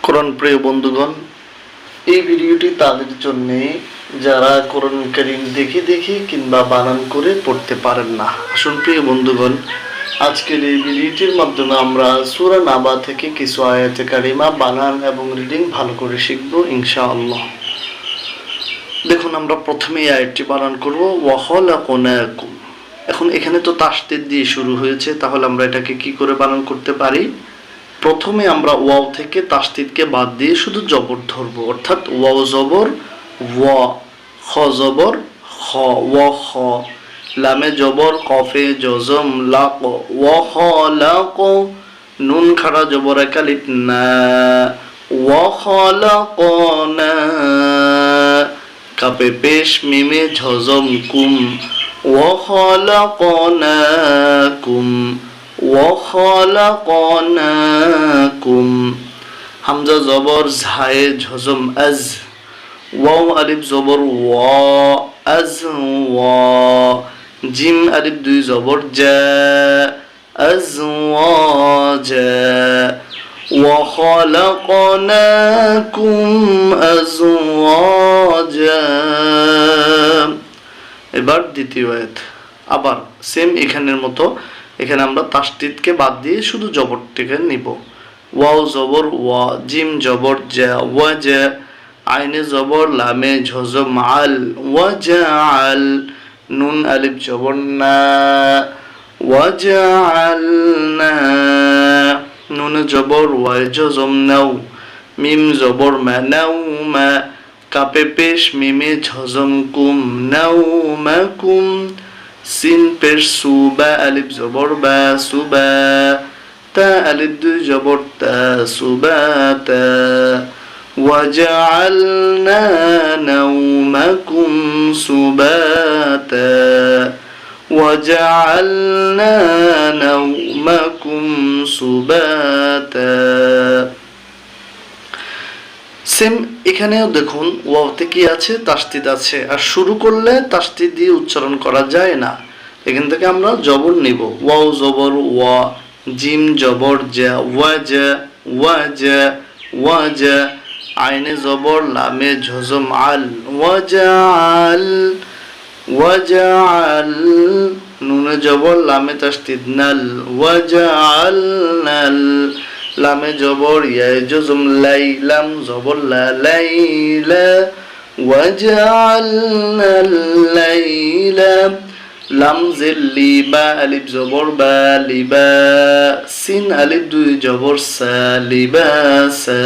কোরআন প্রিয় বন্ধুগণ, এই ভিডিওটি তাদের জন্য যারা কোরআন কারীম দেখে কিংবা বানান করে পড়তে পারেন না। আসুন প্রিয় বন্ধুগণ, আজকের এই ভিডিওটির মাধ্যমে আমরা সূরা নাবা থেকে কিছু আয়াতে কারিমা বানান এবং রিডিং ভালো করে শিখব ইনশাআল্লাহ। দেখুন, আমরা প্রথমে এই আয়াতটি বানান করব, ওয়া খালাকনাকুম। এখন এখানে তো তাসদীদ দিয়ে শুরু হয়েছে, তাহলে আমরা এটাকে কি করে বানান করতে পারি? প্রথমে আমরা ওয়াও থেকে তাসদীদকে বাদ দিয়ে শুধু জবর ধরবো, অর্থাৎ ওয়াও জবর ওয়া, খ জবর খ, ওয়া খ, লামে জবর কফে জজম লাক, ওয়া খালাক, নুন খাড়া জবর একালিফ না, ওয়া খালাকনা, কাপে পেশ মিমে ঝজম কুম, ওয়া খালাকনাকুম, ওয়া খালাকনাকুম, হামজা জবর ঝায়ে ঝজম আজ, ওয়াও আলিফ জবর ওয়া, আজ ওয়া, জিম আলিফ দুই জবর জা, আজ ওয়া জা, ওয়া খালাকনাকুম আজওয়াজা। এবার দ্বিতীয় আয়াত, আবার সেম এখানের মতো, এখানে আমরা তাসদীদকে বাদ দিয়ে শুধু জবরটিকে নিব। ওয়াও জবর ওয়া, জিম জবর জা, ওয়াজা, আইনে জবর লামে ঝজম আল, ওয়াজআল, নুন আলিফ জবর না, ওয়াজআলনা, নুন জবর ওয়াই ঝজম নাও, মিম জবর মা, নাও মা, কাপে পেশ মিমে ঝজম কুম, নাও মা কুম, সিন পেশ সুবা আলিফ জবর বা, সুবা, তা আলিফ দুই জবর তা, সুবাতা, ওয়াজআলনা নাওমাকুম সুবাতা, ওয়াজআলনা নাওমাকুম সুবাতা। সেম এখানেও দেখুন, ওয়াওতে কি আছে? তাসদীদ আছে, আর শুরু করলে তাসদীদ দিয়ে উচ্চারণ করা যায় না। এখান থেকে আমরা জবর নিব, ওয়াও জবর ওয়া, জিম জবর জা, ওয়াজা, ওয়াজা, ওয়াজা, আইনে জবর লামে ঝজম আল, ওয়াজআল, ওয়াজআল, নুনে জবর লামে তাসদীদ নাল, ওয়াজআলনাল, লামে জবর ইয়ায়ে জজম লাই, লাম জবর লা, লাইলা, ওয়াজআলনাল লাইলা, লাম জের লিবা আলিফ জবর বা, লিবা, সিন আলিফ দুই জবর সা, লিবাসা,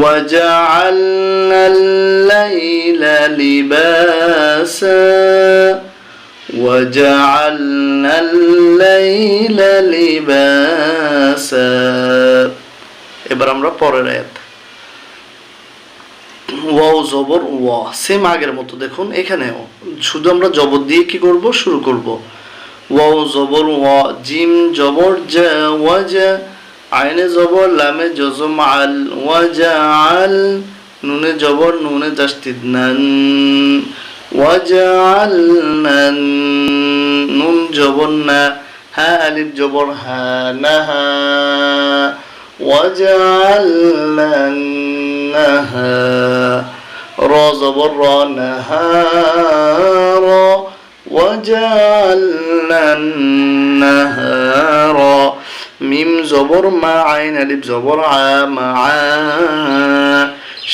ওয়াজআলনাল লাইলা লিবাসা, ওয়াজআলনাল লাইলা লিবাসা। এবার আমরা পরের আয়াত, ওয়াও জবর ওয়া, সেম আগের মতো। দেখুন এখানেও শুধু আমরা জবর দিয়ে কি করব? শুরু করব। ওয়াও জবর ওয়া, জিম জবর জা, ওয়াজা, আইনে জবর লামে জজম আল, ওয়াজআল, নুনে জবর নুনে তাসদীদ নান, ওয়াজআলনান, নুন জবর না, হা আলিফ জবর হা, নাহা, ওয়াজআলনাহা, র জবর র, নাহারা, ওয়াজআলনান্নাহারা, মিম জবর মা, আইন আলিফ জবর আ, মা,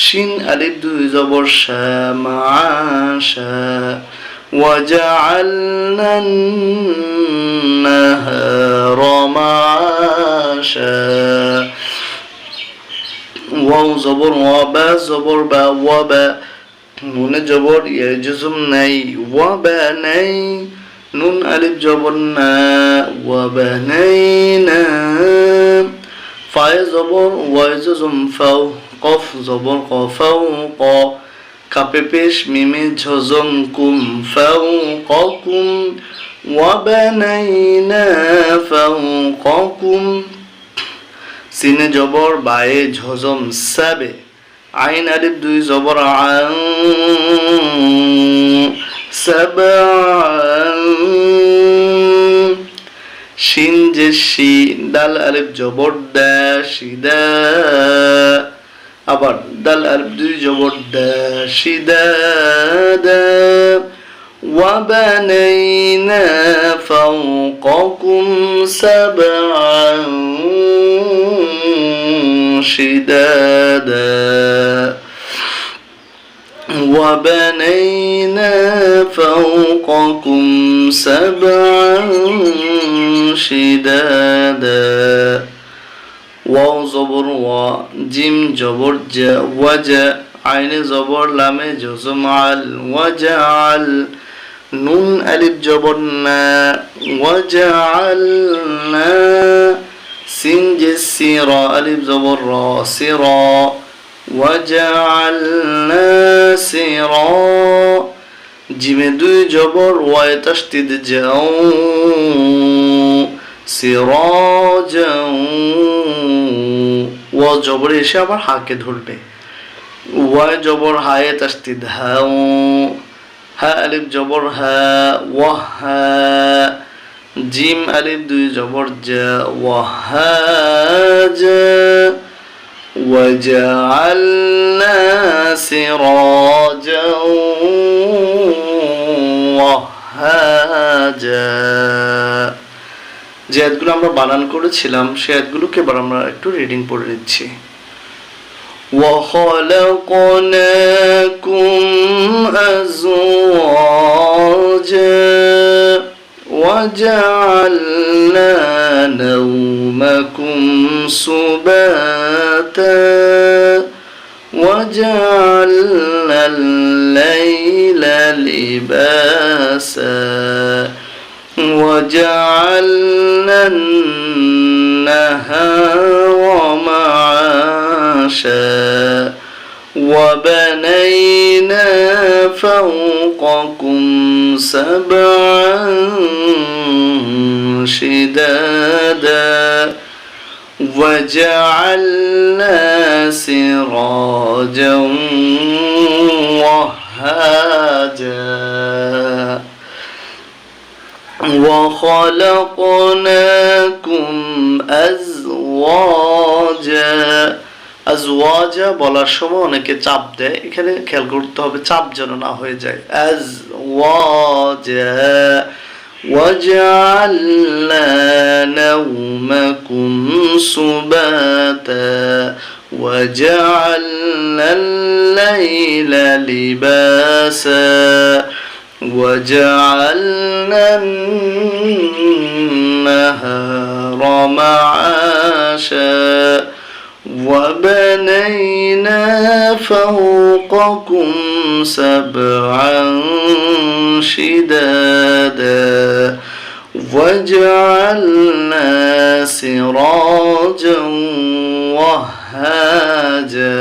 শিন আলিফ দুই জবর শা, মাশা, ওয়াজআলনান্নাহারা মাশা, ওয়াও জবর ওয়া, বা জবর বা, ওয়াবা, নুনে জবর ইয়া জজম নাই, ওয়াবা নাই, নুন আলিফ জবর না, ওয়াবানাইনা, ফায়ে জবর ওয়াই জজম ফাও, কফ জবর ক, ফাও ক, কাপে পেশ মিমে ঝজম কুম, ফাও কুম, ওয়াবানাইনা ফাও কুম, সিনে জবর বায়ে ঝজম সাবে, আইন আলিফ দুই জবর আন, সাবআন, শিন যে শি, দাল আলিফ জবর দা, শিদা, আবার দাল আলিফ দুই জবর দা শিদাদা وبنينا فوقكم سبعا شدادا وبنينا فوقكم سبعا شدادا واو زبر وا جيم جبر جا وجا عين زبر لام جزم عل وجعل نون ألف جبر نا وجعلنا سين جسيرا ألف زبر را سرا وجعلنا سرا جيم دوي جبر واي تشديد جاو سراجا وجبر এসে আবার হাকে ধরবে ওয়াই জবর হায়ে তাসদিদ হাও হা আলিফ জবর হা ওয়াহা জিম আলিফ দুই জবর জা ওয়াহাজা وجعلنا سراجا وهاجا যে আয়াতগুলো আমরা বানান করেছিলাম সেই আয়াতগুলোকে এবার আমরা একটু রিডিং পড়ে নিচ্ছি وخلقناكم أزواجا وجعلنا نومكم سباتا وجعلنا الليل لباسا وجعلنا النهار معاشا وبنينا فوقكم سبعا شدادا وجعلنا سراجا وهاجا وخلقناكم أزواجا আজওয়াজা বলার সময় অনেকে চাপ দেয় এখানে খেয়াল করতে হবে চাপ যেন না হয়ে যায় আজওয়াজা وجعلنا نومكم سباتا وجعلنا الليل لباسا وجعلنا النهار معاشا وبنينا فوقكم سبعا شدادا وجعلنا سراجا وهاجا